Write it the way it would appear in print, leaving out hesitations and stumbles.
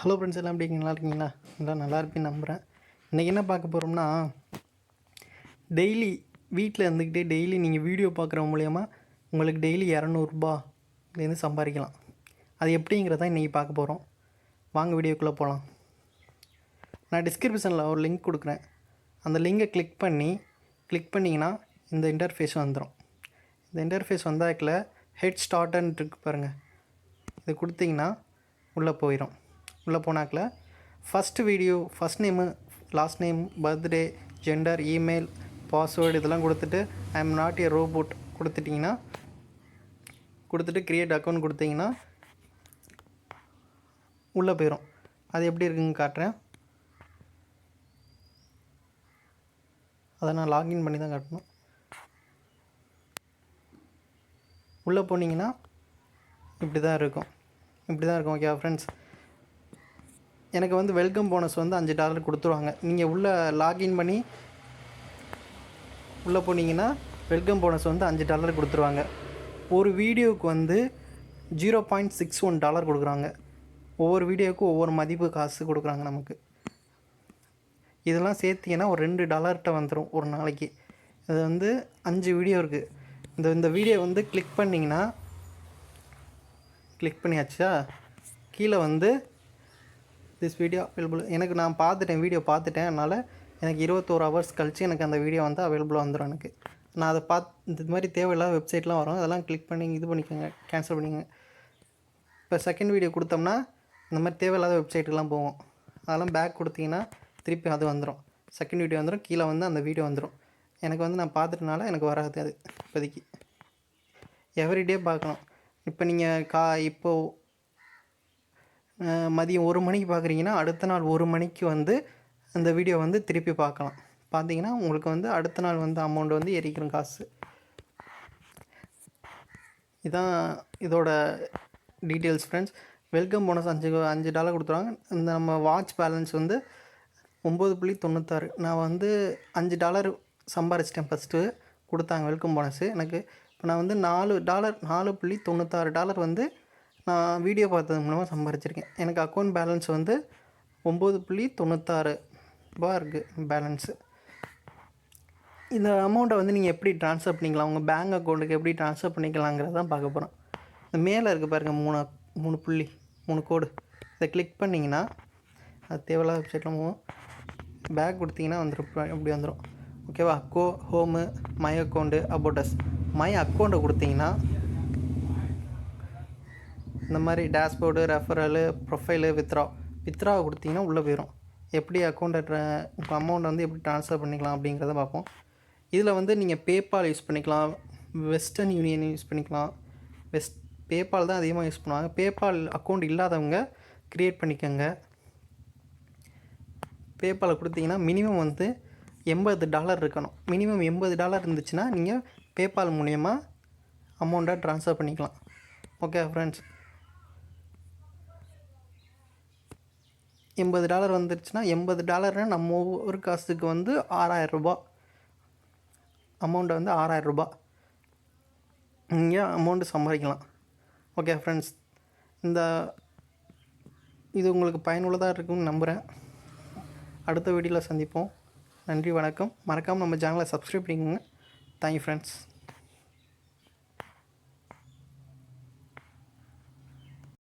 Hello friends, எல்லாம் எப்படி நல்லா இருக்கீங்களா? எல்லாம் நல்லா இருப்பேன்னு நம்புகிறேன். இன்றைக்கி என்ன பார்க்க போகிறோம்னா, டெய்லி வீட்டில் இருந்துக்கிட்டே டெய்லி நீங்கள் வீடியோ பார்க்குற மூலயமா உங்களுக்கு டெய்லி இரநூறுபாலேருந்து சம்பாதிக்கலாம். அது எப்படிங்கிறத இன்றைக்கி பார்க்க போகிறோம். வாங்க வீடியோக்குள்ளே போகலாம். நான் டிஸ்கிரிப்ஷனில் ஒரு லிங்க் கொடுக்குறேன். அந்த லிங்கை கிளிக் பண்ணிங்கன்னா இந்த இன்டர்ஃபேஸ் வந்துடும். இந்த இன்டர்ஃபேஸ் வந்தாக்கில் ஹெட் ஸ்டார்ட்ன்னு இருக்கு பாருங்கள். இது கொடுத்தீங்கன்னா உள்ளே போயிடும். உள்ளே போனாக்கில் first video, first name, last name, birthday, gender, email, password இதெல்லாம் கொடுத்துட்டு I am not a robot கொடுத்துட்டு க்ரியேட் அக்கௌண்ட் கொடுத்தீங்கன்னா உள்ளே போயிடும். அது எப்படி இருக்குன்னு காட்டுறேன். அதை நான் லாகின் பண்ணி தான் காட்டணும். உள்ளே போனீங்கன்னா இப்படி தான் இருக்கும். ஓகே ஃப்ரெண்ட்ஸ், எனக்கு வெல்கம் போனஸ் $5 கொடுத்துருவாங்க. நீங்கள் உள்ளே லாகின் பண்ணி உள்ளே போனீங்கன்னா வெல்கம் போனஸ் $5 கொடுத்துருவாங்க. ஒரு வீடியோவுக்கு $0.61 கொடுக்குறாங்க. ஒவ்வொரு வீடியோவுக்கும் ஒவ்வொரு மதிப்பு காசு கொடுக்குறாங்க நமக்கு. இதெல்லாம் சேர்த்திங்கன்னா ஒரு $2 வந்துடும் ஒரு நாளைக்கு. இது 5 வீடியோ இருக்குது. இந்த வீடியோ கிளிக் பண்ணிங்கன்னா கிளிக் பண்ணியாச்சா, கீழே திஸ் வீடியோ அவைலபிள். நான் பார்த்துட்டேன், வீடியோ பார்த்துட்டேன். அதனால் எனக்கு 21 ஹவர்ஸ் கழித்து எனக்கு அந்த வீடியோ அவைலபிளாக வந்துடும். எனக்கு நான் அதை இந்த மாதிரி தேவையில்லாத வெப்சைட்லாம் வரும், அதெல்லாம் கிளிக் பண்ணி இது பண்ணிக்கோங்க, கேன்சல் பண்ணிக்கோங்க. இப்போ செகண்ட் வீடியோ கொடுத்தோம்னா இந்த மாதிரி தேவையில்லாத வெப்சைட்டுக்கெலாம் போவோம். அதெல்லாம் பேக் கொடுத்தீங்கன்னா திருப்பி அது வந்துடும். செகண்ட் வீடியோ வந்துடும், கீழே அந்த வீடியோ வந்துடும். எனக்கு நான் பார்த்துட்டனால எனக்கு வராது அது இப்போதைக்கு. எவ்ரிடே பார்க்கணும். இப்போ நீங்கள் இப்போது மதியம் 1 மணிக்கு பார்க்குறீங்கன்னா அடுத்த நாள் 1 மணிக்கு அந்த வீடியோ திருப்பி பார்க்கலாம். பார்த்தீங்கன்னா உங்களுக்கு அடுத்த நாள் அமௌண்ட் ஏறிக்கிறோம் காசு. இதான் இதோட டீட்டெயில்ஸ் ஃப்ரெண்ட்ஸ். வெல்கம் போனஸ் $5 கொடுத்துருவாங்க. இந்த நம்ம வாட்ச் பேலன்ஸ் 9.96. நான் $5 சம்பாரிச்சிட்டேன். ஃபஸ்ட்டு கொடுத்தாங்க வெல்கம் போனஸு எனக்கு. இப்போ நான் $4.96 நான் வீடியோ பார்த்தது மூலமாக சம்பாரிச்சிருக்கேன். எனக்கு அக்கௌண்ட் பேலன்ஸ் 9.96 இருக்குது பேலன்ஸு. இந்த அமௌண்ட்டை நீங்கள் எப்படி ட்ரான்ஸ்ஃபர் பண்ணிக்கலாம், உங்கள் பேங்க் அக்கௌண்ட்டுக்கு எப்படி ட்ரான்ஸ்ஃபர் பண்ணிக்கலாங்கிறது தான் பார்க்க போகிறோம். இந்த மேலே இருக்குது பாருங்கள், 3 கோடு. இதை கிளிக் பண்ணிங்கன்னா அது தேவையில்லாத வெப்சைட்டில் போகும். பேக் கொடுத்தீங்கன்னா இப்படி வந்துடும். ஓகேவா? Home, my account, அபோட்டஸ். மை அக்கௌண்ட்டை கொடுத்தீங்கன்னா இந்த மாதிரி டேஷ்போர்டு, ரெஃபரலு, ப்ரொஃபைலு, வித்ராவை கொடுத்தீங்கன்னா உள்ளே போயிடும். எப்படி அக்கௌண்ட்டை உங்கள் அமௌண்ட்டை எப்படி ட்ரான்ஸ்ஃபர் பண்ணிக்கலாம் அப்படிங்கிறத பார்ப்போம். இதில் நீங்கள் பேபால் யூஸ் பண்ணிக்கலாம், வெஸ்டர்ன் யூனியன் யூஸ் பண்ணிக்கலாம். பேபால் தான் அதிகமாக யூஸ் பண்ணுவாங்க. பேபால் அக்கௌண்ட் இல்லாதவங்க க்ரியேட் பண்ணிக்கோங்க. பேபாலை கொடுத்தீங்கன்னா மினிமம் $80 இருக்கணும். மினிமம் $80 இருந்துச்சுன்னா நீங்கள் பேபால் மூலயமா அமௌண்ட்டை ட்ரான்ஸ்ஃபர் பண்ணிக்கலாம். ஓகே ஃப்ரெண்ட்ஸ், $80 வந்துருச்சுன்னா $80 நம்ம ஒவ்வொரு காசுக்கு ₹6,000 அமௌண்ட்டை ₹6,000 நீங்கள் அமௌண்ட்டு சம்பாதிக்கலாம். ஓகே ஃப்ரெண்ட்ஸ், இது உங்களுக்கு பயனுள்ளதாக இருக்குன்னு நம்புகிறேன். அடுத்த வீடியோவில் சந்திப்போம். நன்றி, வணக்கம். மறக்காமல் நம்ம சேனலை சப்ஸ்கிரைப் பண்ணிக்கோங்க. Thank you friends.